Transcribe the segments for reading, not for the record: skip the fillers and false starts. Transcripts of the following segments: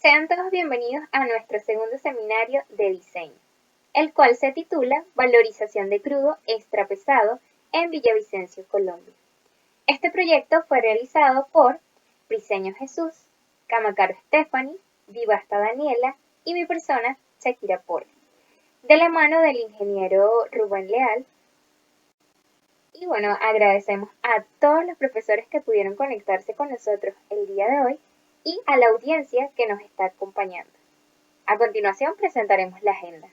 Sean todos bienvenidos a nuestro segundo seminario de diseño, el cual se titula Valorización de crudo extrapesado en Villavicencio, Colombia. Este proyecto fue realizado por Briceño Jesús, Camacaro Stephanie, Vivasta Daniela y mi persona, Shakira Paul, de la mano del ingeniero Rubén Leal. Y bueno, agradecemos a todos los profesores que pudieron conectarse con nosotros el día de hoy y a la audiencia que nos está acompañando. A continuación presentaremos la agenda.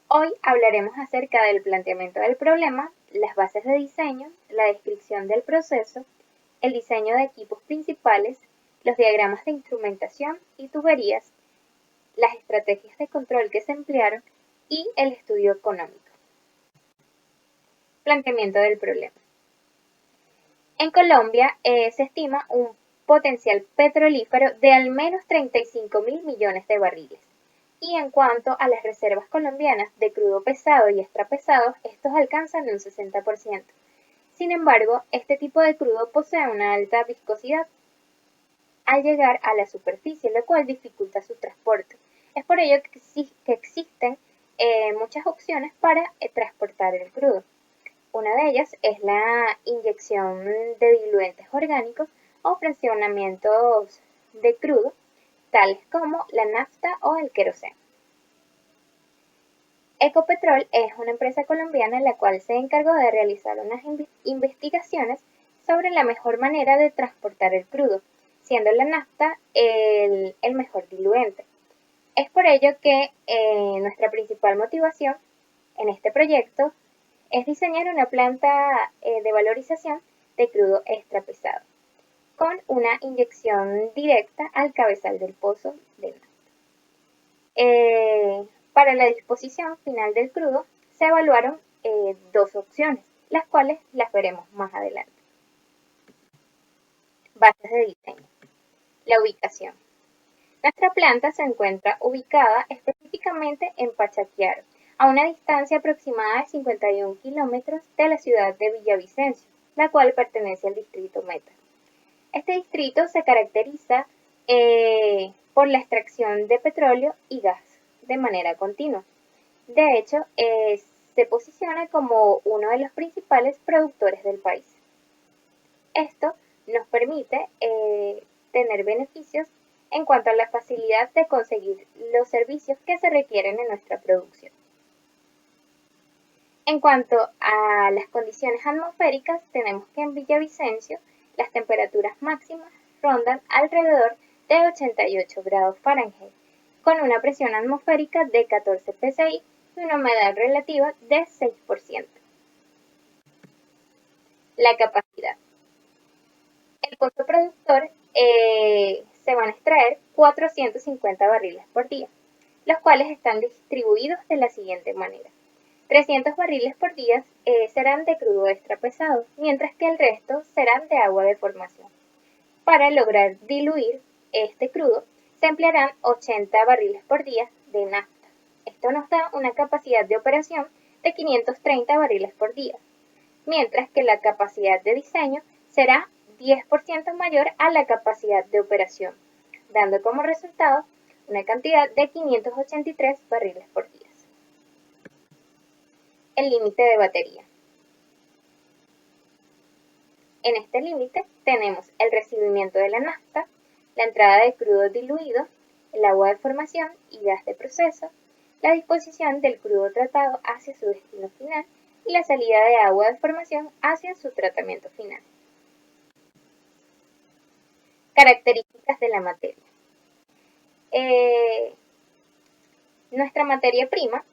Hoy hablaremos acerca del planteamiento del problema, las bases de diseño, la descripción del proceso, el diseño de equipos principales, los diagramas de instrumentación y tuberías, las estrategias de control que se emplearon y el estudio económico. Planteamiento del problema. En Colombia se estima un potencial petrolífero de al menos 35.000 millones de barriles. Y en cuanto a las reservas colombianas de crudo pesado y extrapesado, estos alcanzan un 60%. Sin embargo, este tipo de crudo posee una alta viscosidad al llegar a la superficie, lo cual dificulta su transporte. Es por ello que existen muchas opciones para transportar el crudo. Una de ellas es la inyección de diluentes orgánicos o fraccionamientos de crudo, tales como la nafta o el queroseno. Ecopetrol es una empresa colombiana la cual se encargó de realizar unas investigaciones sobre la mejor manera de transportar el crudo, siendo la nafta el mejor diluente. Es por ello que nuestra principal motivación en este proyecto es diseñar una planta de valorización de crudo extrapesado, con una inyección directa al cabezal del pozo de nafta. Para la disposición final del crudo se evaluaron dos opciones, las cuales las veremos más adelante. Bases de diseño. La ubicación. Nuestra planta se encuentra ubicada específicamente en Pachaquiaro, a una distancia aproximada de 51 kilómetros de la ciudad de Villavicencio, la cual pertenece al distrito Meta. Este distrito se caracteriza por la extracción de petróleo y gas de manera continua. De hecho, se posiciona como uno de los principales productores del país. Esto nos permite tener beneficios en cuanto a la facilidad de conseguir los servicios que se requieren en nuestra producción. En cuanto a las condiciones atmosféricas, tenemos que en Villavicencio las temperaturas máximas rondan alrededor de 88 grados Fahrenheit, con una presión atmosférica de 14 psi y una humedad relativa de 6%. La capacidad. El pozo productor se van a extraer 450 barriles por día, los cuales están distribuidos de la siguiente manera. 300 barriles por día serán de crudo extrapesado, mientras que el resto serán de agua de formación. Para lograr diluir este crudo, se emplearán 80 barriles por día de nafta. Esto nos da una capacidad de operación de 530 barriles por día, mientras que la capacidad de diseño será 10% mayor a la capacidad de operación, dando como resultado una cantidad de 583 barriles por día. El límite de batería. En este límite tenemos el recibimiento de la nafta, la entrada de crudo diluido, el agua de formación y gas de proceso, la disposición del crudo tratado hacia su destino final y la salida de agua de formación hacia su tratamiento final. Características de la materia. Nuestra materia prima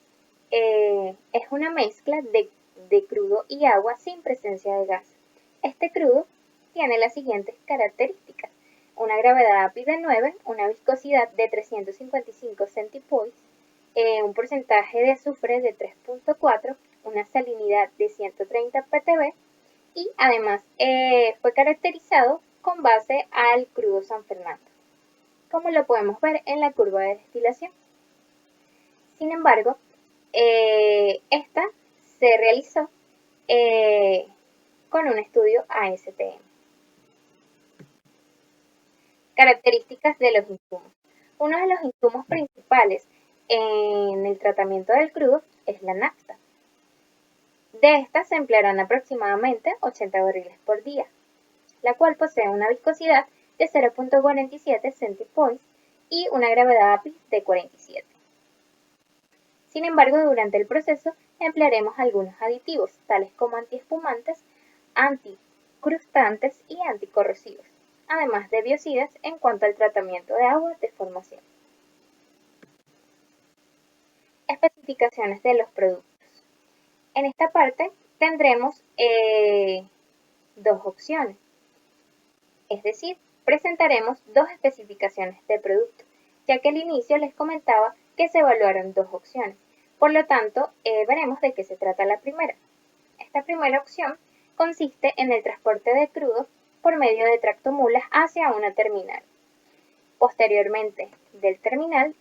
es una mezcla de crudo y agua sin presencia de gas. Este crudo tiene las siguientes características: una gravedad API de 9, una viscosidad de 355 centipoise, un porcentaje de azufre de 3.4, una salinidad de 130 ppb y además fue caracterizado con base al crudo San Fernando, como lo podemos ver en la curva de destilación. Sin embargo, esta se realizó con un estudio ASTM. Características de los insumos. Uno de los insumos principales en el tratamiento del crudo es la nafta. De esta se emplearán aproximadamente 80 barriles por día, la cual posee una viscosidad de 0.47 centipoise y una gravedad API de 47. Sin embargo, durante el proceso emplearemos algunos aditivos, tales como antiespumantes, anticrustantes y anticorrosivos, además de biocidas en cuanto al tratamiento de agua de formación. Especificaciones de los productos. En esta parte tendremos dos opciones, es decir, presentaremos dos especificaciones de producto, ya que al inicio les comentaba que se evaluaron dos opciones. Por lo tanto, veremos de qué se trata la primera. Esta primera opción consiste en el transporte de crudo por medio de tractomulas hacia una terminal. Posteriormente, del terminal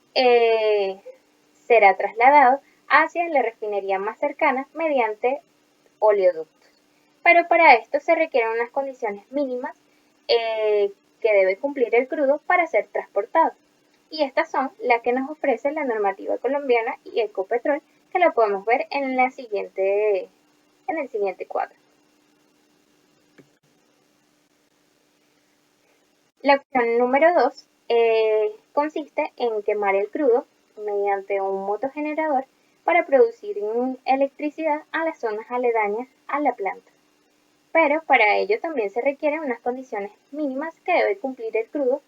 será trasladado hacia la refinería más cercana mediante oleoductos. Pero para esto se requieren unas condiciones mínimas que debe cumplir el crudo para ser transportado. Y estas son las que nos ofrece la normativa colombiana y Ecopetrol, que lo podemos ver en el siguiente cuadro. La opción número 2 consiste en quemar el crudo mediante un motogenerador para producir electricidad a las zonas aledañas a la planta. Pero para ello también se requieren unas condiciones mínimas que debe cumplir el crudo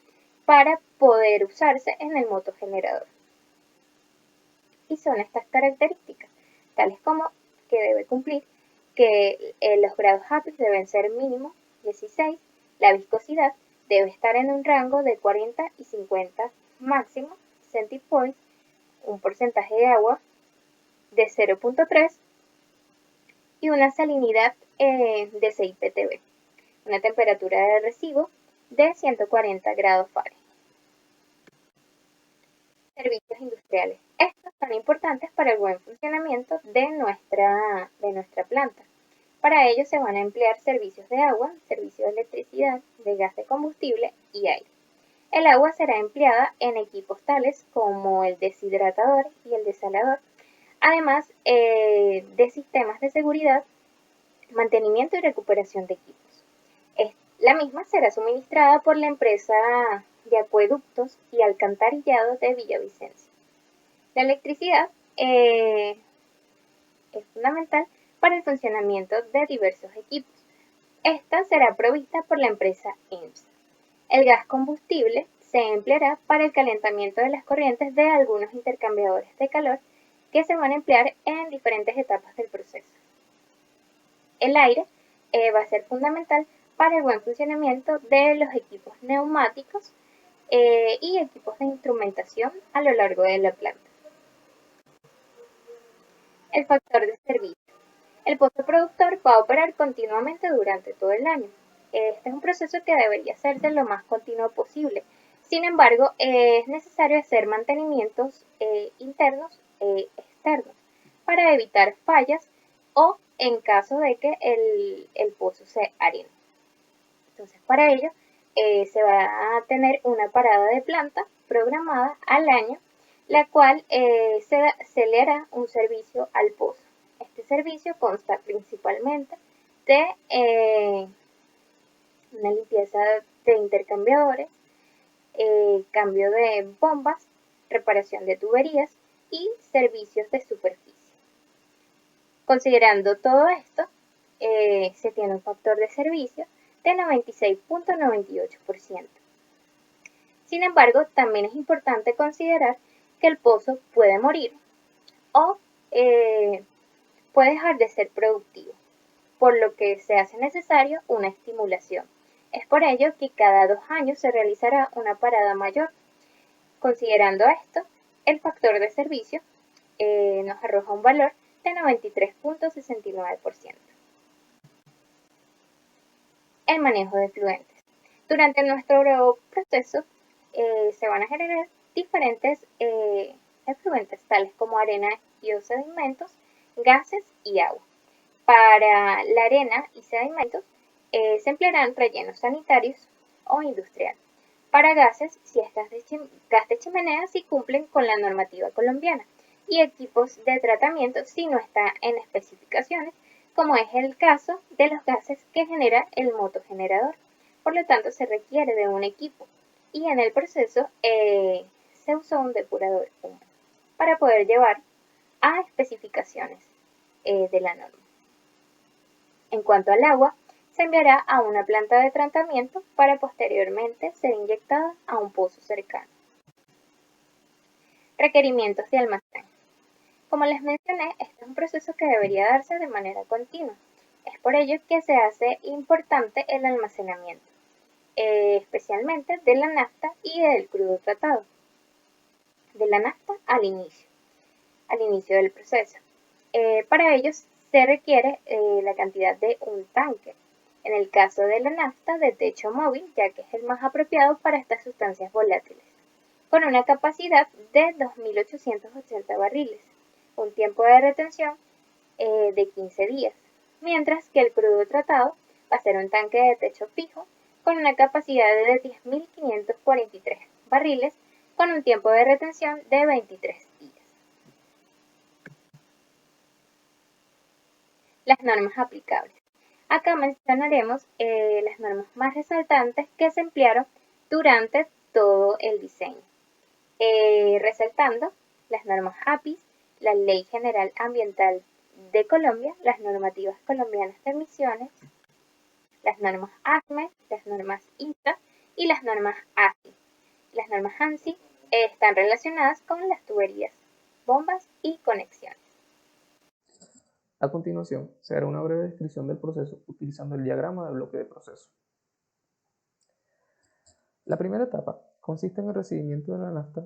para poder usarse en el motogenerador. Y son estas características, tales como que debe cumplir que los grados API deben ser mínimo 16, la viscosidad debe estar en un rango de 40 y 50 máximo centipoise, un porcentaje de agua de 0.3 y una salinidad de 6 ppb, una temperatura de residuo de 140 grados Fahrenheit. Servicios industriales. Estos son importantes para el buen funcionamiento de nuestra planta. Para ello se van a emplear servicios de agua, servicios de electricidad, de gas de combustible y aire. El agua será empleada en equipos tales como el deshidratador y el desalador, además de sistemas de seguridad, mantenimiento y recuperación de equipos. La misma será suministrada por la empresa de acueductos y alcantarillado de Villavicencio. La electricidad es fundamental para el funcionamiento de diversos equipos. Esta será provista por la empresa EMSA. El gas combustible se empleará para el calentamiento de las corrientes de algunos intercambiadores de calor que se van a emplear en diferentes etapas del proceso. El aire va a ser fundamental para el buen funcionamiento de los equipos neumáticos y equipos de instrumentación a lo largo de la planta. El factor de servicio. El pozo productor va a operar continuamente durante todo el año. Este es un proceso que debería hacerse lo más continuo posible. Sin embargo, es necesario hacer mantenimientos internos e externos para evitar fallas o en caso de que el pozo se arene. Entonces, para ello se va a tener una parada de planta programada al año, la cual se le hará un servicio al pozo. Este servicio consta principalmente de una limpieza de intercambiadores, cambio de bombas, reparación de tuberías y servicios de superficie. Considerando todo esto, se tiene un factor de servicio de 96.98%. Sin embargo, también es importante considerar que el pozo puede morir o puede dejar de ser productivo, por lo que se hace necesario una estimulación. Es por ello que cada 2 años se realizará una parada mayor. Considerando esto, el factor de servicio nos arroja un valor de 93.69%. El manejo de efluentes. Durante nuestro proceso se van a generar diferentes efluentes, tales como arena y sedimentos, gases y agua. Para la arena y sedimentos se emplearán rellenos sanitarios o industriales. Para gases, si estas gas de chimenea sí cumplen con la normativa colombiana, y equipos de tratamiento si no está en especificaciones, como es el caso de los gases que genera el motogenerador. Por lo tanto, se requiere de un equipo, y en el proceso se usó un depurador humano para poder llevar a especificaciones de la norma. En cuanto al agua, se enviará a una planta de tratamiento para posteriormente ser inyectada a un pozo cercano. Requerimientos de almacén. Como les mencioné, este es un proceso que debería darse de manera continua. Es por ello que se hace importante el almacenamiento, especialmente de la nafta y del crudo tratado. De la nafta al inicio del proceso. Para ello se requiere la cantidad de un tanque. En el caso de la nafta, de techo móvil, ya que es el más apropiado para estas sustancias volátiles, con una capacidad de 2.880 barriles, un tiempo de retención de 15 días, mientras que el crudo tratado va a ser un tanque de techo fijo con una capacidad de 10.543 barriles, con un tiempo de retención de 23 días. Las normas aplicables. Acá mencionaremos las normas más resaltantes que se emplearon durante todo el diseño, resaltando las normas APIS, la Ley General Ambiental de Colombia, las normativas colombianas de emisiones, las normas ACME, las normas ISA y las normas ASI. Las normas ANSI están relacionadas con las tuberías, bombas y conexiones. A continuación, se hará una breve descripción del proceso utilizando el diagrama de bloque de proceso. La primera etapa consiste en el recibimiento de la nafta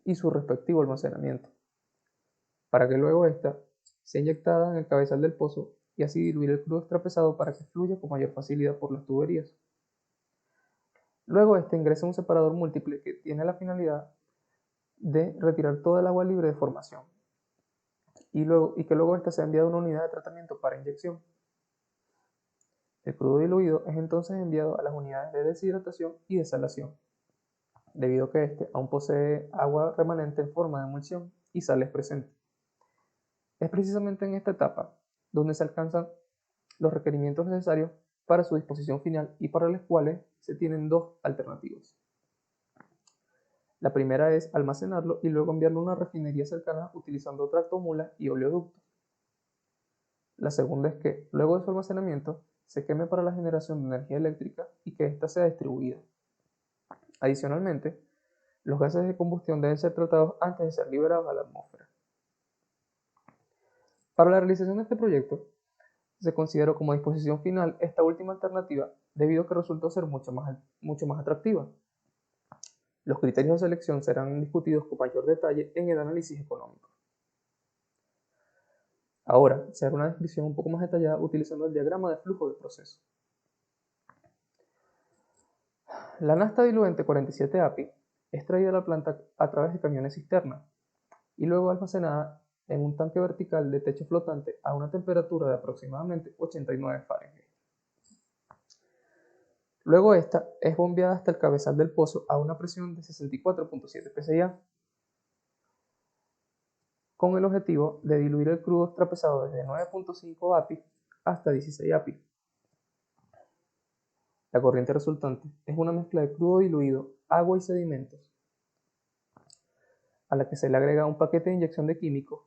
y su respectivo almacenamiento, para que luego ésta sea inyectada en el cabezal del pozo y así diluir el crudo extrapesado para que fluya con mayor facilidad por las tuberías. Luego éste ingresa a un separador múltiple que tiene la finalidad de retirar toda el agua libre de formación y que luego ésta sea enviada a una unidad de tratamiento para inyección. El crudo diluido es entonces enviado a las unidades de deshidratación y desalación, debido a que éste aún posee agua remanente en forma de emulsión y sales presentes. Es precisamente en esta etapa donde se alcanzan los requerimientos necesarios para su disposición final y para los cuales se tienen dos alternativas. La primera es almacenarlo y luego enviarlo a una refinería cercana utilizando tractomula y oleoductos. La segunda es que, luego de su almacenamiento, se queme para la generación de energía eléctrica y que ésta sea distribuida. Adicionalmente, los gases de combustión deben ser tratados antes de ser liberados a la atmósfera. Para la realización de este proyecto, se consideró como disposición final esta última alternativa debido a que resultó ser mucho más atractiva. Los criterios de selección serán discutidos con mayor detalle en el análisis económico. Ahora, se hará una descripción un poco más detallada utilizando el diagrama de flujo de proceso. La nafta diluente 47 API es traída a la planta a través de camiones cisterna y luego almacenada en un tanque vertical de techo flotante a una temperatura de aproximadamente 89 Fahrenheit. Luego esta es bombeada hasta el cabezal del pozo a una presión de 64.7 psi, con el objetivo de diluir el crudo extrapesado desde 9.5 API hasta 16 API. La corriente resultante es una mezcla de crudo diluido, agua y sedimentos, a la que se le agrega un paquete de inyección de químicos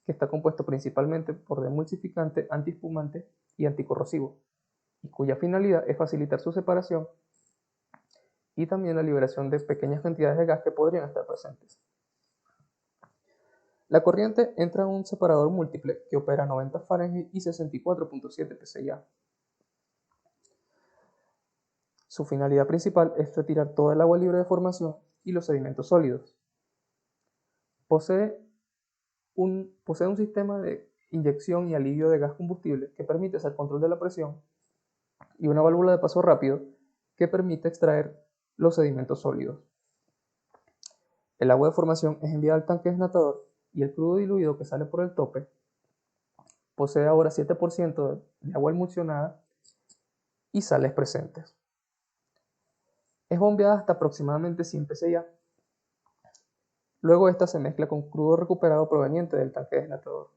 que está compuesto principalmente por demulsificante, antiespumante y anticorrosivo, y cuya finalidad es facilitar su separación y también la liberación de pequeñas cantidades de gas que podrían estar presentes. La corriente entra en un separador múltiple que opera a 90 Fahrenheit y 64.7 psi. Su finalidad principal es retirar toda el agua libre de formación y los sedimentos sólidos. Posee un sistema de inyección y alivio de gas combustible que permite hacer control de la presión y una válvula de paso rápido que permite extraer los sedimentos sólidos. El agua de formación es enviada al tanque desnatador y el crudo diluido que sale por el tope posee ahora 7% de agua emulsionada y sales presentes. Es bombeada hasta aproximadamente 100 psi. Luego esta se mezcla con crudo recuperado proveniente del tanque desnatador.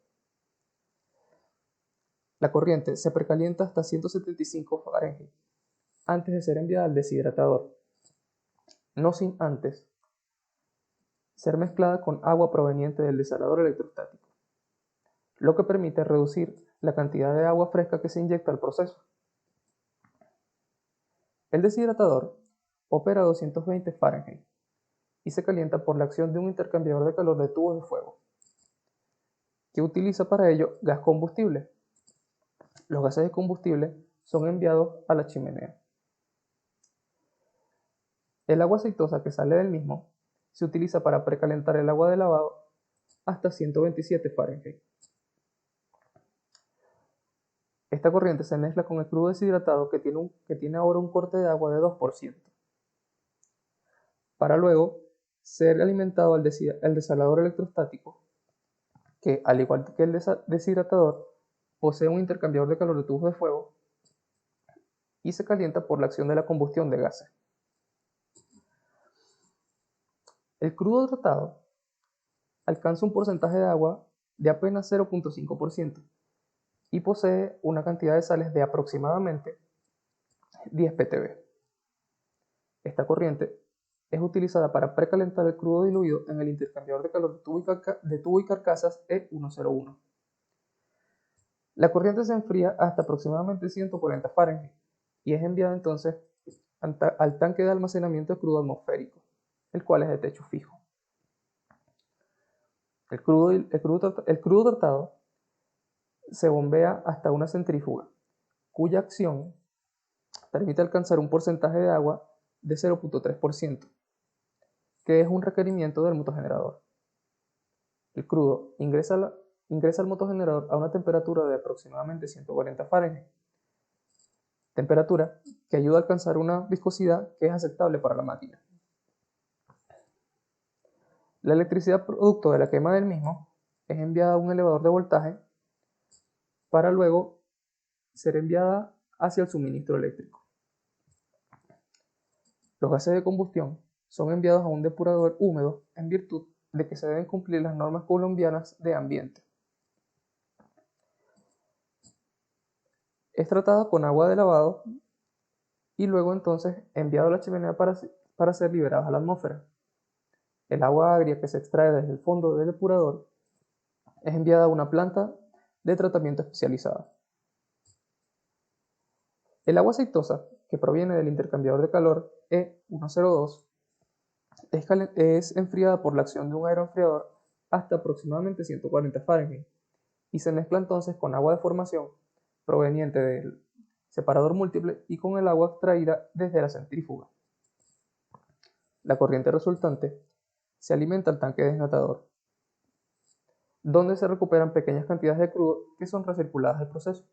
La corriente se precalienta hasta 175 Fahrenheit antes de ser enviada al deshidratador, no sin antes ser mezclada con agua proveniente del desalador electrostático, lo que permite reducir la cantidad de agua fresca que se inyecta al proceso. El deshidratador opera a 220 Fahrenheit y se calienta por la acción de un intercambiador de calor de tubos de fuego, que utiliza para ello gas combustible. Los gases de combustible son enviados a la chimenea. El agua aceitosa que sale del mismo se utiliza para precalentar el agua de lavado hasta 127 Fahrenheit. Esta corriente se mezcla con el crudo deshidratado que tiene ahora un corte de agua de 2%, para luego ser alimentado al desalador electrostático, que al igual que el deshidratador posee un intercambiador de calor de tubos de fuego y se calienta por la acción de la combustión de gases. El crudo tratado alcanza un porcentaje de agua de apenas 0.5% y posee una cantidad de sales de aproximadamente 10 ppb. Esta corriente es utilizada para precalentar el crudo diluido en el intercambiador de calor de tubo y carcasas E101. La corriente se enfría hasta aproximadamente 140 Fahrenheit y es enviada entonces al tanque de almacenamiento de crudo atmosférico, el cual es de techo fijo. El crudo tratado se bombea hasta una centrífuga, cuya acción permite alcanzar un porcentaje de agua de 0.3%, que es un requerimiento del motogenerador. El crudo ingresa al motogenerador a una temperatura de aproximadamente 140 Fahrenheit, temperatura que ayuda a alcanzar una viscosidad que es aceptable para la máquina. La electricidad producto de la quema del mismo es enviada a un elevador de voltaje para luego ser enviada hacia el suministro eléctrico. Los gases de combustión son enviados a un depurador húmedo en virtud de que se deben cumplir las normas colombianas de ambiente. Es tratada con agua de lavado y luego entonces enviado a la chimenea para ser liberada a la atmósfera. El agua agria que se extrae desde el fondo del depurador es enviada a una planta de tratamiento especializada. El agua aceitosa, que proviene del intercambiador de calor E102, es enfriada por la acción de un aeroenfriador hasta aproximadamente 140 Fahrenheit y se mezcla entonces con agua de formación proveniente del separador múltiple y con el agua extraída desde la centrífuga. La corriente resultante se alimenta al tanque desnatador, donde se recuperan pequeñas cantidades de crudo que son recirculadas al proceso.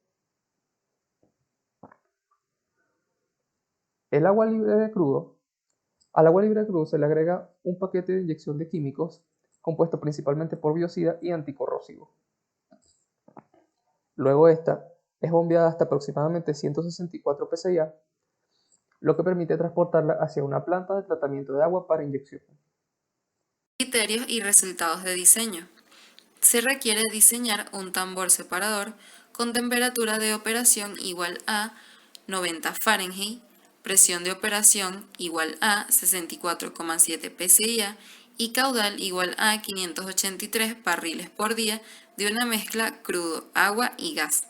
Al agua libre de crudo se le agrega un paquete de inyección de químicos compuesto principalmente por biocida y anticorrosivo. Luego esta es bombeada hasta aproximadamente 164 psi, lo que permite transportarla hacia una planta de tratamiento de agua para inyección. Criterios y resultados de diseño. Se requiere diseñar un tambor separador con temperatura de operación igual a 90 Fahrenheit, presión de operación igual a 64,7 psi y caudal igual a 583 barriles por día de una mezcla crudo, agua y gas.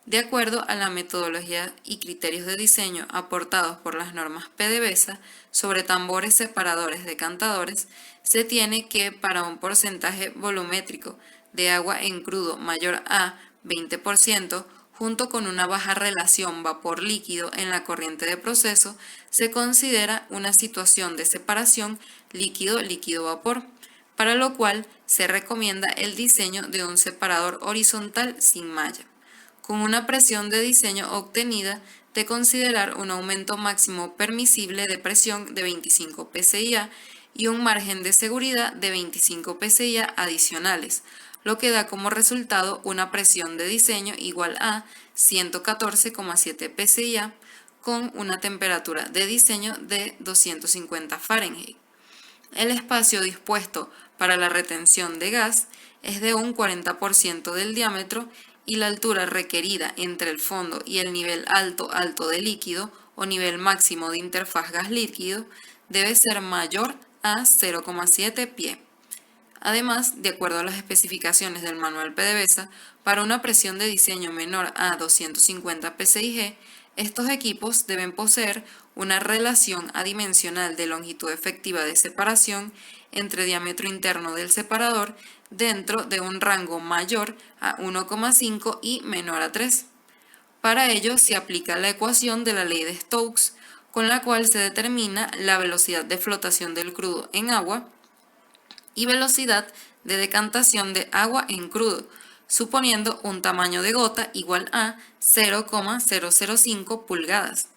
De acuerdo a la metodología y criterios de diseño aportados por las normas PDVSA sobre tambores separadores decantadores, se tiene que para un porcentaje volumétrico de agua en crudo mayor a 20%, junto con una baja relación vapor-líquido en la corriente de proceso, se considera una situación de separación líquido-líquido-vapor, para lo cual se recomienda el diseño de un separador horizontal sin malla, con una presión de diseño obtenida de considerar un aumento máximo permisible de presión de 25 psia y un margen de seguridad de 25 psia adicionales, lo que da como resultado una presión de diseño igual a 114,7 psia con una temperatura de diseño de 250 Fahrenheit. El espacio dispuesto para la retención de gas es de un 40% del diámetro y la altura requerida entre el fondo y el nivel alto de líquido o nivel máximo de interfaz gas líquido debe ser mayor a 0,7 pie. Además, de acuerdo a las especificaciones del manual PDVSA, para una presión de diseño menor a 250 psi, estos equipos deben poseer una relación adimensional de longitud efectiva de separación entre diámetro interno del separador dentro de un rango mayor a 1,5 y menor a 3. Para ello se aplica la ecuación de la ley de Stokes, con la cual se determina la velocidad de flotación del crudo en agua y velocidad de decantación de agua en crudo, suponiendo un tamaño de gota igual a 0,005 pulgadas.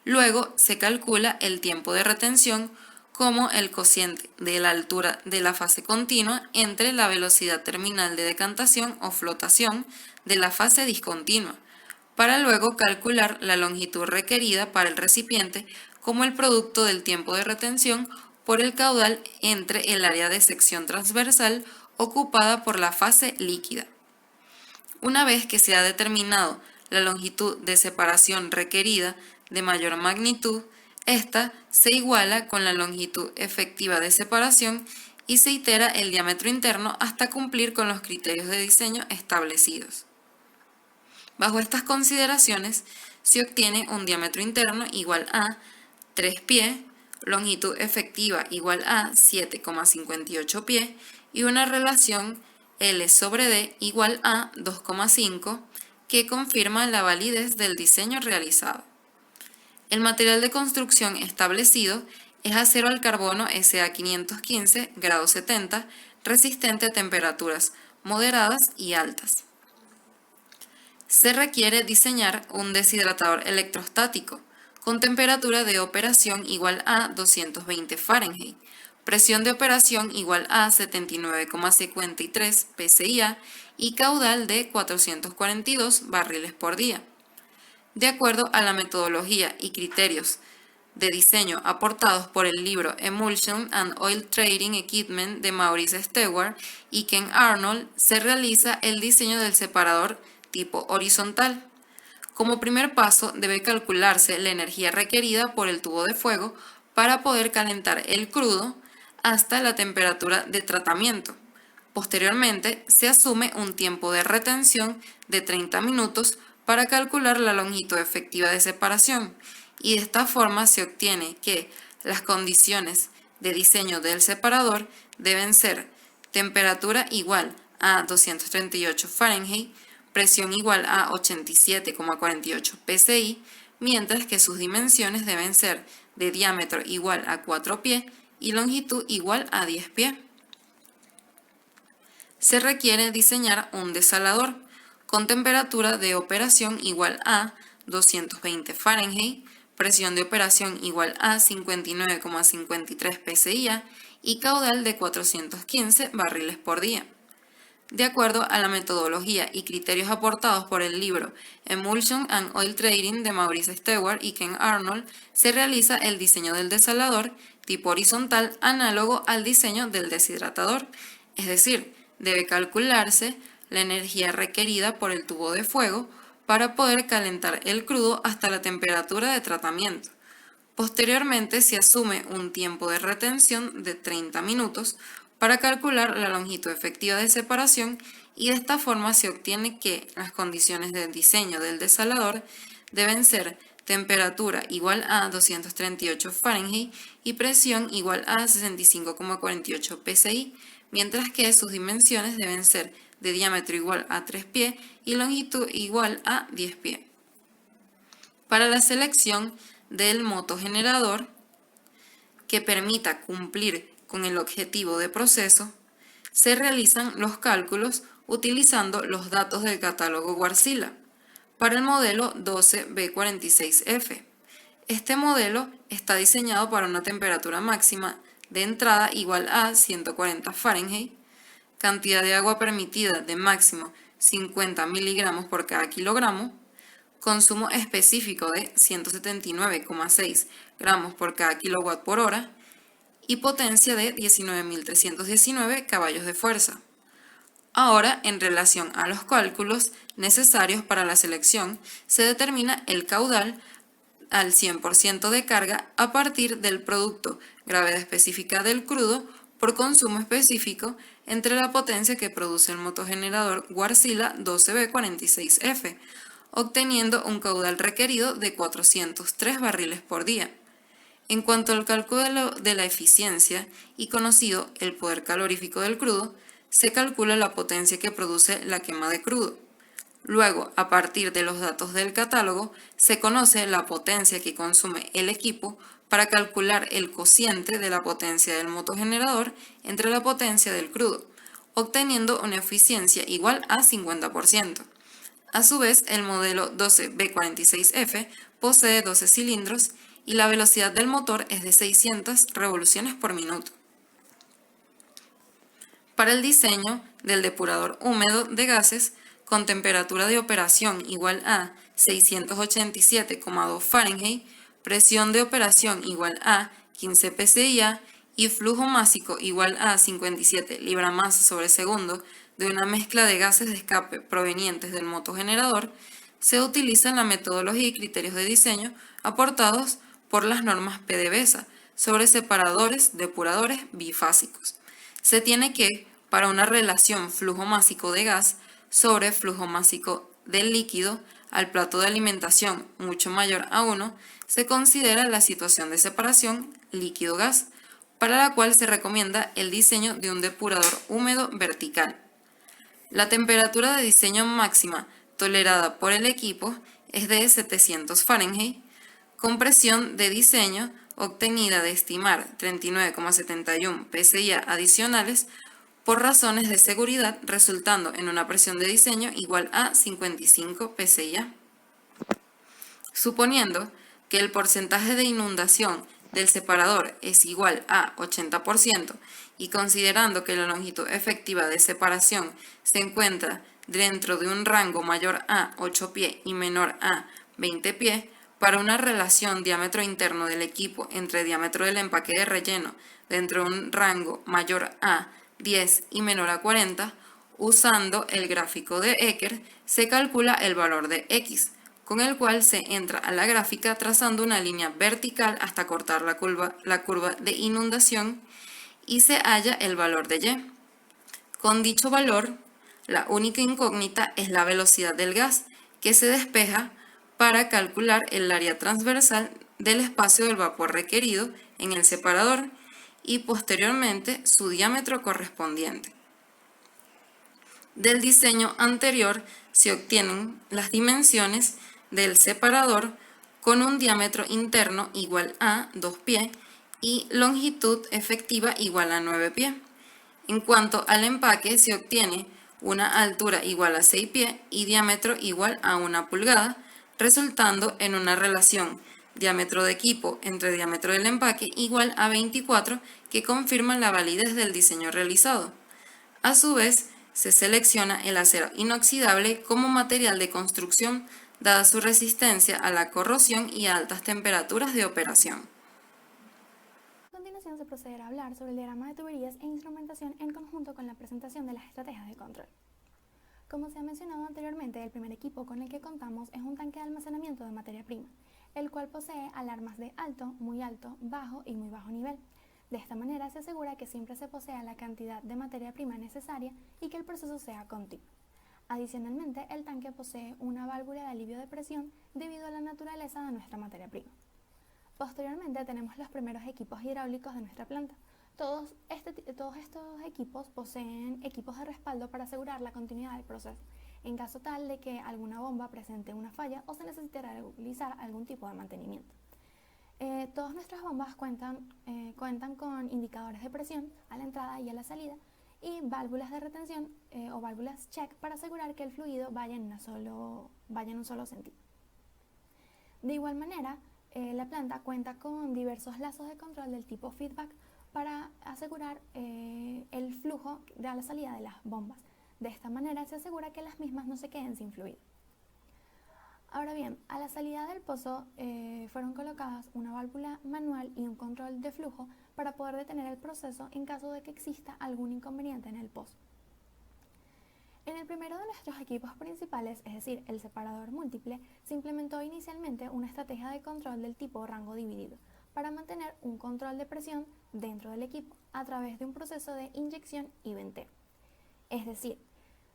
Luego se calcula el tiempo de retención como el cociente de la altura de la fase continua entre la velocidad terminal de decantación o flotación de la fase discontinua, para luego calcular la longitud requerida para el recipiente como el producto del tiempo de retención por el caudal entre el área de sección transversal ocupada por la fase líquida. Una vez que se ha determinado la longitud de separación requerida de mayor magnitud, esta se iguala con la longitud efectiva de separación y se itera el diámetro interno hasta cumplir con los criterios de diseño establecidos. Bajo estas consideraciones, se obtiene un diámetro interno igual a 3 pie, longitud efectiva igual a 7,58 pie y una relación L sobre D igual a 2,5 que confirma la validez del diseño realizado. El material de construcción establecido es acero al carbono SA515 grado 70, resistente a temperaturas moderadas y altas. Se requiere diseñar un deshidratador electrostático con temperatura de operación igual a 220 Fahrenheit, presión de operación igual a 79,53 psi y caudal de 442 barriles por día. De acuerdo a la metodología y criterios de diseño aportados por el libro Emulsion and Oil Trading Equipment de Maurice Stewart y Ken Arnold, se realiza el diseño del separador tipo horizontal. Como primer paso, debe calcularse la energía requerida por el tubo de fuego para poder calentar el crudo hasta la temperatura de tratamiento. Posteriormente, se asume un tiempo de retención de 30 minutos para calcular la longitud efectiva de separación, y de esta forma se obtiene que las condiciones de diseño del separador deben ser temperatura igual a 238 Fahrenheit, presión igual a 87,48 psi, mientras que sus dimensiones deben ser de diámetro igual a 4 pie y longitud igual a 10 pie. Se requiere diseñar un desalador con temperatura de operación igual a 220 Fahrenheit, presión de operación igual a 59,53 psi y caudal de 415 barriles por día. De acuerdo a la metodología y criterios aportados por el libro Emulsion and Oil Trading de Maurice Stewart y Ken Arnold, se realiza el diseño del desalador tipo horizontal análogo al diseño del deshidratador, es decir, debe calcularse la energía requerida por el tubo de fuego para poder calentar el crudo hasta la temperatura de tratamiento. Posteriormente se asume un tiempo de retención de 30 minutos para calcular la longitud efectiva de separación, y de esta forma se obtiene que las condiciones de diseño del desalador deben ser temperatura igual a 238 Fahrenheit y presión igual a 65,48 psi, mientras que sus dimensiones deben ser de diámetro igual a 3 pie y longitud igual a 10 pie. Para la selección del motogenerador que permita cumplir con el objetivo de proceso, se realizan los cálculos utilizando los datos del catálogo Wärtsilä para el modelo 12B46F. Este modelo está diseñado para una temperatura máxima de entrada igual a 140 Fahrenheit, cantidad de agua permitida de máximo 50 miligramos por cada kilogramo, consumo específico de 179,6 gramos por cada kilowatt por hora y potencia de 19.319 caballos de fuerza. Ahora, en relación a los cálculos necesarios para la selección, se determina el caudal al 100% de carga a partir del producto gravedad específica del crudo por consumo específico entre la potencia que produce el motogenerador Wärtsilä 12B46F, obteniendo un caudal requerido de 403 barriles por día. En cuanto al cálculo de la eficiencia y conocido el poder calorífico del crudo, se calcula la potencia que produce la quema de crudo. Luego, a partir de los datos del catálogo, se conoce la potencia que consume el equipo para calcular el cociente de la potencia del motogenerador entre la potencia del crudo, obteniendo una eficiencia igual a 50%. A su vez, el modelo 12B46F posee 12 cilindros y la velocidad del motor es de 600 revoluciones por minuto. Para el diseño del depurador húmedo de gases, con temperatura de operación igual a 687,2 Fahrenheit, presión de operación igual a 15 psi y flujo másico igual a 57 libras-masa sobre segundo de una mezcla de gases de escape provenientes del motogenerador, se utilizan la metodología y criterios de diseño aportados por las normas PDVSA sobre separadores depuradores bifásicos. Se tiene que, para una relación flujo másico de gas sobre flujo másico del líquido al plato de alimentación mucho mayor a 1, se considera la situación de separación líquido-gas, para la cual se recomienda el diseño de un depurador húmedo vertical. La temperatura de diseño máxima tolerada por el equipo es de 700 Fahrenheit, con presión de diseño obtenida de estimar 39,71 psi adicionales por razones de seguridad, resultando en una presión de diseño igual a 55 psi. Suponiendo que el porcentaje de inundación del separador es igual a 80% y considerando que la longitud efectiva de separación se encuentra dentro de un rango mayor a 8 pies y menor a 20 pies, para una relación diámetro interno del equipo entre diámetro del empaque de relleno dentro de un rango mayor a 10 y menor a 40, usando el gráfico de Eckert, se calcula el valor de X, con el cual se entra a la gráfica trazando una línea vertical hasta cortar la curva de inundación y se halla el valor de Y. Con dicho valor, la única incógnita es la velocidad del gas, que se despeja para calcular el área transversal del espacio del vapor requerido en el separador y posteriormente su diámetro correspondiente. Del diseño anterior se obtienen las dimensiones del separador con un diámetro interno igual a 2 pies y longitud efectiva igual a 9 pies. En cuanto al empaque, se obtiene una altura igual a 6 pies y diámetro igual a 1 pulgada, resultando en una relación diámetro de equipo entre diámetro del empaque igual a 24, que confirma la validez del diseño realizado. A su vez, se selecciona el acero inoxidable como material de construcción, dada su resistencia a la corrosión y a altas temperaturas de operación. A continuación se procederá a hablar sobre el diagrama de tuberías e instrumentación en conjunto con la presentación de las estrategias de control. Como se ha mencionado anteriormente, el primer equipo con el que contamos es un tanque de almacenamiento de materia prima, el cual posee alarmas de alto, bajo y muy bajo nivel. De esta manera se asegura que siempre se posea la cantidad de materia prima necesaria y que el proceso sea continuo. Adicionalmente, el tanque posee una válvula de alivio de presión debido a la naturaleza de nuestra materia prima. Posteriormente tenemos los primeros equipos hidráulicos de nuestra planta. Todos estos equipos poseen equipos de respaldo para asegurar la continuidad del proceso, en caso tal de que alguna bomba presente una falla o se necesitará realizar algún tipo de mantenimiento. Todas nuestras bombas cuentan con indicadores de presión a la entrada y a la salida y válvulas de retención o válvulas check para asegurar que el fluido vaya en un solo sentido. De igual manera, la planta cuenta con diversos lazos de control del tipo feedback para asegurar el flujo de la salida de las bombas. De esta manera se asegura que las mismas no se queden sin fluido. Ahora bien, a la salida del pozo fueron colocadas una válvula manual y un control de flujo para poder detener el proceso en caso de que exista algún inconveniente en el pozo. En el primero de nuestros equipos principales, es decir, el separador múltiple, se implementó inicialmente una estrategia de control del tipo rango dividido para mantener un control de presión dentro del equipo a través de un proceso de inyección y venteo. Es decir,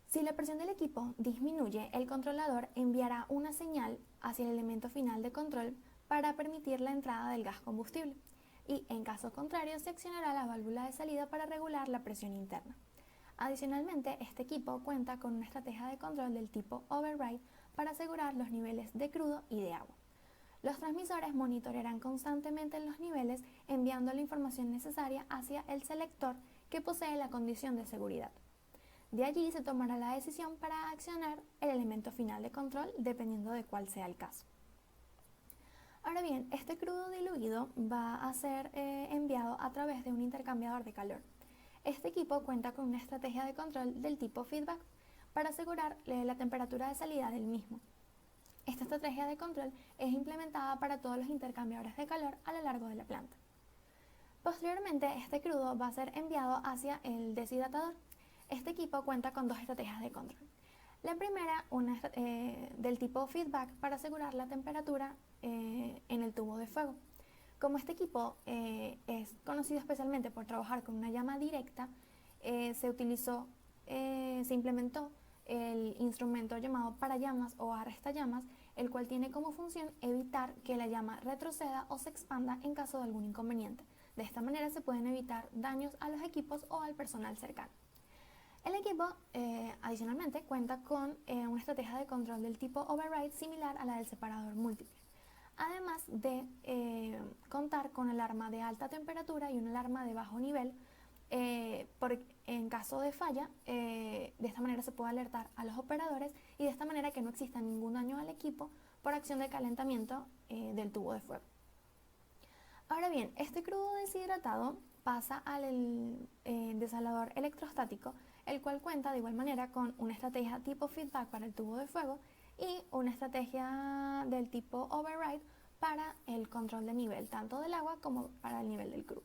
si la presión del equipo disminuye, el controlador enviará una señal hacia el elemento final de control para permitir la entrada del gas combustible y, en caso contrario, se accionará la válvula de salida para regular la presión interna. Adicionalmente, este equipo cuenta con una estrategia de control del tipo override para asegurar los niveles de crudo y de agua. Los transmisores monitorearán constantemente los niveles enviando la información necesaria hacia el selector que posee la condición de seguridad. De allí se tomará la decisión para accionar el elemento final de control dependiendo de cuál sea el caso. Ahora bien, este crudo diluido va a ser enviado a través de un intercambiador de calor. Este equipo cuenta con una estrategia de control del tipo feedback para asegurar la temperatura de salida del mismo. Esta estrategia de control es implementada para todos los intercambiadores de calor a lo largo de la planta. Posteriormente, este crudo va a ser enviado hacia el deshidratador. Este equipo cuenta con dos estrategias de control. La primera, del tipo feedback para asegurar la temperatura en el tubo de fuego. Como este equipo es conocido especialmente por trabajar con una llama directa, se implementó el instrumento llamado parallamas o arrestallamas, el cual tiene como función evitar que la llama retroceda o se expanda en caso de algún inconveniente. De esta manera se pueden evitar daños a los equipos o al personal cercano. El equipo adicionalmente cuenta con una estrategia de control del tipo override similar a la del separador múltiple, además de contar con alarma de alta temperatura y una alarma de bajo nivel en caso de falla. De esta manera se puede alertar a los operadores y de esta manera que no exista ningún daño al equipo por acción de calentamiento del tubo de fuego. Ahora bien, este crudo deshidratado pasa al desalador electrostático, el cual cuenta de igual manera con una estrategia tipo feedback para el tubo de fuego y una estrategia del tipo override para el control de nivel, tanto del agua como para el nivel del crudo.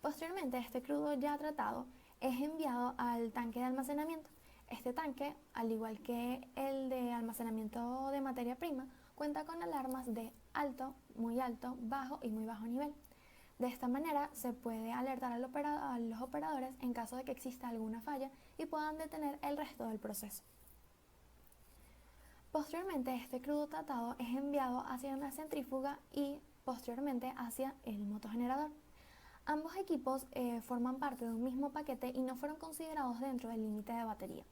Posteriormente, este crudo ya tratado es enviado al tanque de almacenamiento. Este tanque, al igual que el de almacenamiento de materia prima, cuenta con alarmas de alto, muy alto, bajo y muy bajo nivel. De esta manera se puede alertar a los operadores en caso de que exista alguna falla y puedan detener el resto del proceso. Posteriormente, este crudo tratado es enviado hacia una centrífuga y posteriormente hacia el motogenerador. Ambos equipos forman parte de un mismo paquete y no fueron considerados dentro del límite de batería.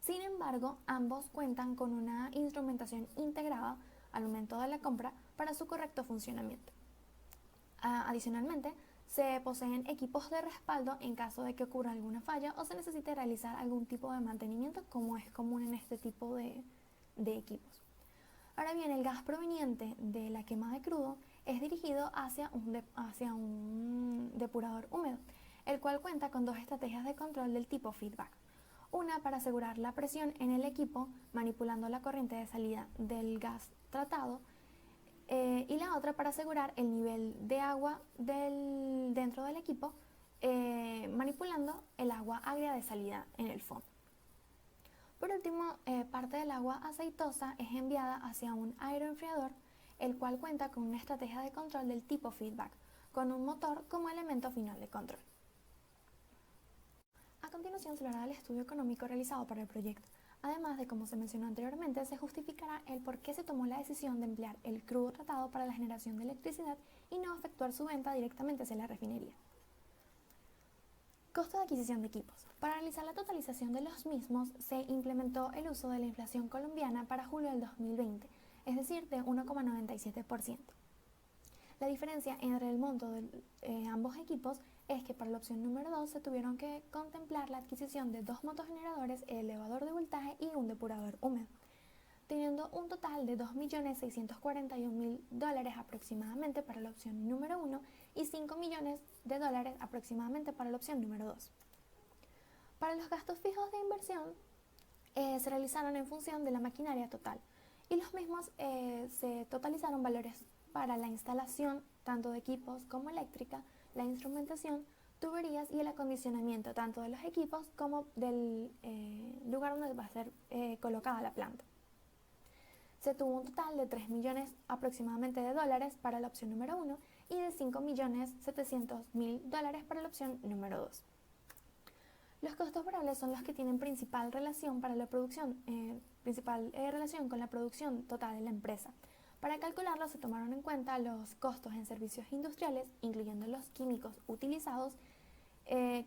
Sin embargo, ambos cuentan con una instrumentación integrada al momento de la compra para su correcto funcionamiento. Adicionalmente, se poseen equipos de respaldo en caso de que ocurra alguna falla o se necesite realizar algún tipo de mantenimiento, como es común en este tipo de equipos. Ahora bien, el gas proveniente de la quema de crudo es dirigido hacia un depurador húmedo, el cual cuenta con dos estrategias de control del tipo feedback. Una para asegurar la presión en el equipo manipulando la corriente de salida del gas tratado y la otra para asegurar el nivel de agua dentro del equipo manipulando el agua agria de salida en el fondo. Por último, parte del agua aceitosa es enviada hacia un aeroenfriador, el cual cuenta con una estrategia de control del tipo feedback, con un motor como elemento final de control. A continuación se le hará el estudio económico realizado para el proyecto. Además de, como se mencionó anteriormente, se justificará el por qué se tomó la decisión de emplear el crudo tratado para la generación de electricidad y no efectuar su venta directamente hacia la refinería. Costo de adquisición de equipos. Para realizar la totalización de los mismos, se implementó el uso de la inflación colombiana para julio del 2020, es decir, de 1,97%. La diferencia entre el monto de ambos equipos es que para la opción número 2 se tuvieron que contemplar la adquisición de 2 motogeneradores, el elevador de voltaje y un depurador húmedo, teniendo un total de $2.641.000 aproximadamente para la opción número 1 y $5 millones aproximadamente para la opción número 2. Para los gastos fijos de inversión se realizaron en función de la maquinaria total y los mismos se totalizaron valores para la instalación tanto de equipos como eléctrica, la instrumentación, tuberías y el acondicionamiento tanto de los equipos como del lugar donde va a ser colocada la planta. Se tuvo un total de 3 millones aproximadamente de dólares para la opción número 1 y de 5.700.000 dólares para la opción número 2. Los costos variables son los que tienen principal relación para la producción, relación con la producción total de la empresa. Para calcularlo se tomaron en cuenta los costos en servicios industriales, incluyendo los químicos utilizados,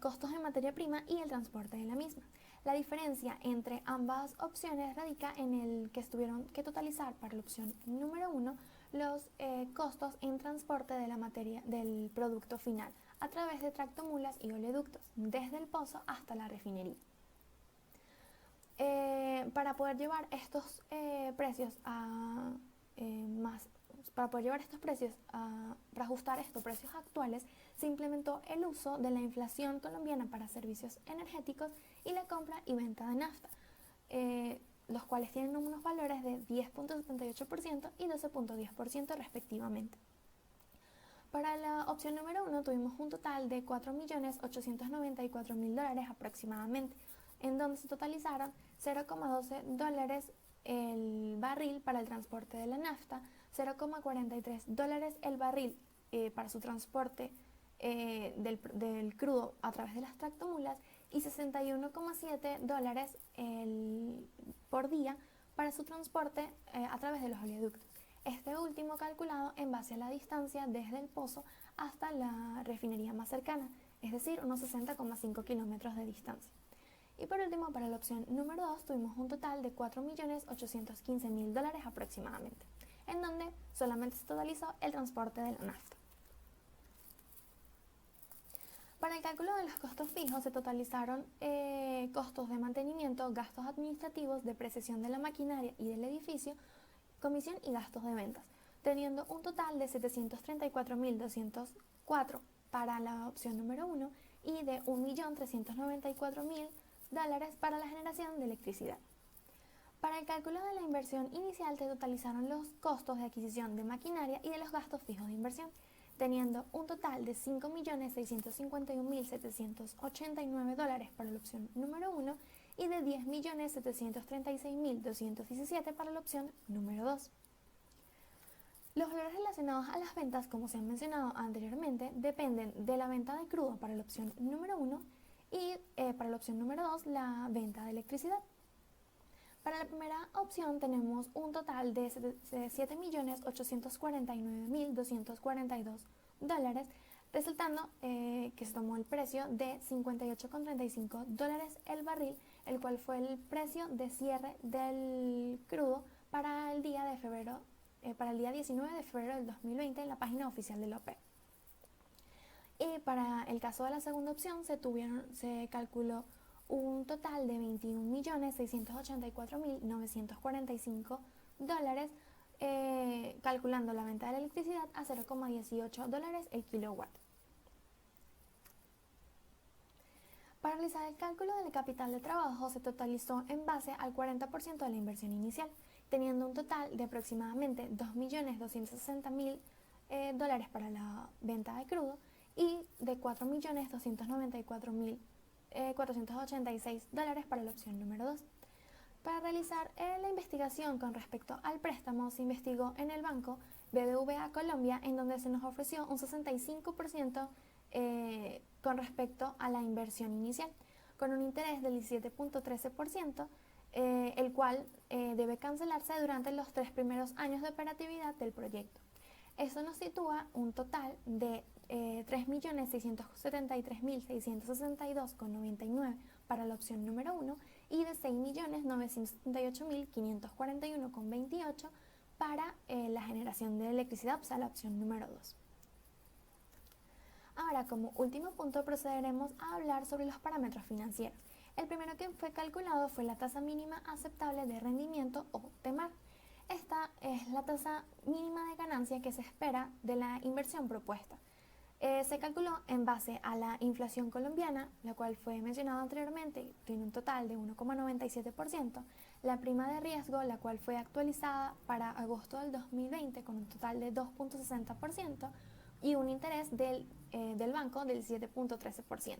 costos en materia prima y el transporte de la misma. La diferencia entre ambas opciones radica en el que tuvieron que totalizar para la opción número 1 los costos en transporte de la materia del producto final a través de tractomulas y oleoductos desde el pozo hasta la refinería. Para poder llevar estos precios para ajustar estos precios actuales, se implementó el uso de la inflación colombiana para servicios energéticos y la compra y venta de nafta, los cuales tienen unos valores de 10.78% y 12.10% respectivamente. Para la opción número 1 tuvimos un total de 4.894.000 dólares aproximadamente, en donde se totalizaron $0.12 el barril para el transporte de la nafta, $0.43 el barril para su transporte del crudo a través de las tractomulas y $61.7 por día para su transporte a través de los oleoductos. Este último calculado en base a la distancia desde el pozo hasta la refinería más cercana, es decir, unos 60,5 kilómetros de distancia. Y por último, para la opción número 2 tuvimos un total de 4.815.000 dólares aproximadamente, en donde solamente se totalizó el transporte de la nafta. Para el cálculo de los costos fijos se totalizaron costos de mantenimiento, gastos administrativos, depreciación de la maquinaria y del edificio, comisión y gastos de ventas, teniendo un total de 734.204 para la opción número 1 y de 1.394.000 dólares para la generación de electricidad. Para el cálculo de la inversión inicial se totalizaron los costos de adquisición de maquinaria y de los gastos fijos de inversión, teniendo un total de 5.651.789 dólares para la opción número 1 y de 10.736.217 para la opción número 2. Los valores relacionados a las ventas, como se han mencionado anteriormente, dependen de la venta de crudo para la opción número 1 y para la opción número 2 la venta de electricidad. Para la primera opción tenemos un total de 7.849.242 dólares, resultando que se tomó el precio de 58,35 dólares el barril, el cual fue el precio de cierre del crudo para el día 19 de febrero del 2020 en la página oficial de la OPEP. Y para el caso de la segunda opción se calculó un total de 21.684.945 dólares, calculando la venta de la electricidad a 0,18 dólares el kilowatt. Para realizar el cálculo del capital de trabajo se totalizó en base al 40% de la inversión inicial, teniendo un total de aproximadamente 2.260.000 dólares para la venta de crudo y de 4.294.486 dólares para la opción número 2. Para realizar la investigación con respecto al préstamo se investigó en el banco BBVA Colombia, en donde se nos ofreció un 65% con respecto a la inversión inicial, con un interés del 17.13%, el cual debe cancelarse durante los 3 primeros años de operatividad del proyecto. Eso nos sitúa un total de 3.673.662,99 para la opción número 1 y de 6.978.541,28 para la generación de electricidad, o sea, la opción número 2. Ahora, como último punto, procederemos a hablar sobre los parámetros financieros. El primero que fue calculado fue la tasa mínima aceptable de rendimiento o TEMAR. Esta es la tasa mínima de ganancia que se espera de la inversión propuesta. Se calculó en base a la inflación colombiana, la cual fue mencionada anteriormente, tiene un total de 1,97%, la prima de riesgo, la cual fue actualizada para agosto del 2020 con un total de 2.60% y un interés del banco del 7.13%.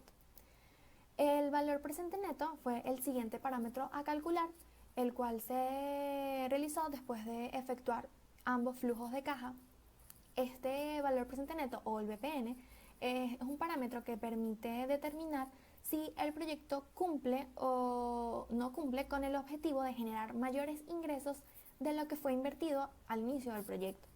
El valor presente neto fue el siguiente parámetro a calcular, el cual se realizó después de efectuar ambos flujos de caja. Este valor presente neto, o el BPN, es un parámetro que permite determinar si el proyecto cumple o no cumple con el objetivo de generar mayores ingresos de lo que fue invertido al inicio del proyecto.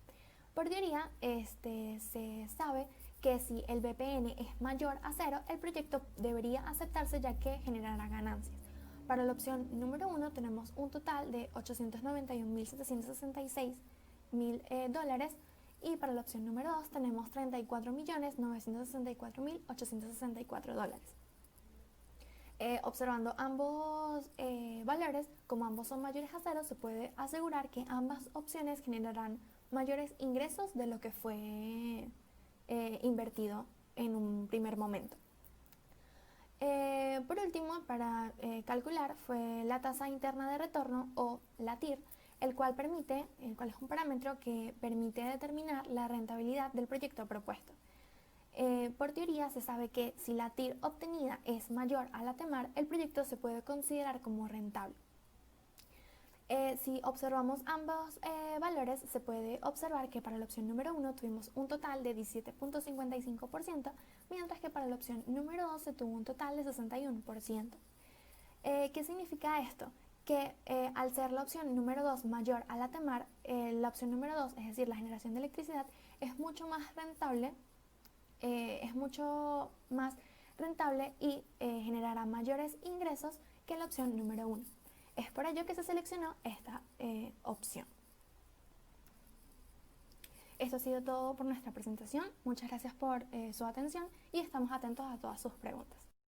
Por teoría, se sabe que si el BPN es mayor a 0, el proyecto debería aceptarse ya que generará ganancias. Para la opción número 1 tenemos un total de $891.766.000 y para la opción número 2 tenemos $34.964.864. Observando ambos valores, como ambos son mayores a 0, se puede asegurar que ambas opciones generarán mayores ingresos de lo que fue invertido en un primer momento. Por último, para calcular fue la tasa interna de retorno, o la TIR, el cual es un parámetro que permite determinar la rentabilidad del proyecto propuesto. Por teoría se sabe que si la TIR obtenida es mayor a la TEMAR, el proyecto se puede considerar como rentable. Si observamos ambos valores, se puede observar que para la opción número 1 tuvimos un total de 17.55%, mientras que para la opción número 2 se tuvo un total de 61%. ¿Qué significa esto? Que al ser la opción número 2 mayor a la TEMAR, la opción número 2, es decir, la generación de electricidad, es mucho más rentable y generará mayores ingresos que la opción número 1. Es por ello que se seleccionó esta opción. Esto ha sido todo por nuestra presentación. Muchas gracias por su atención y estamos atentos a todas sus preguntas.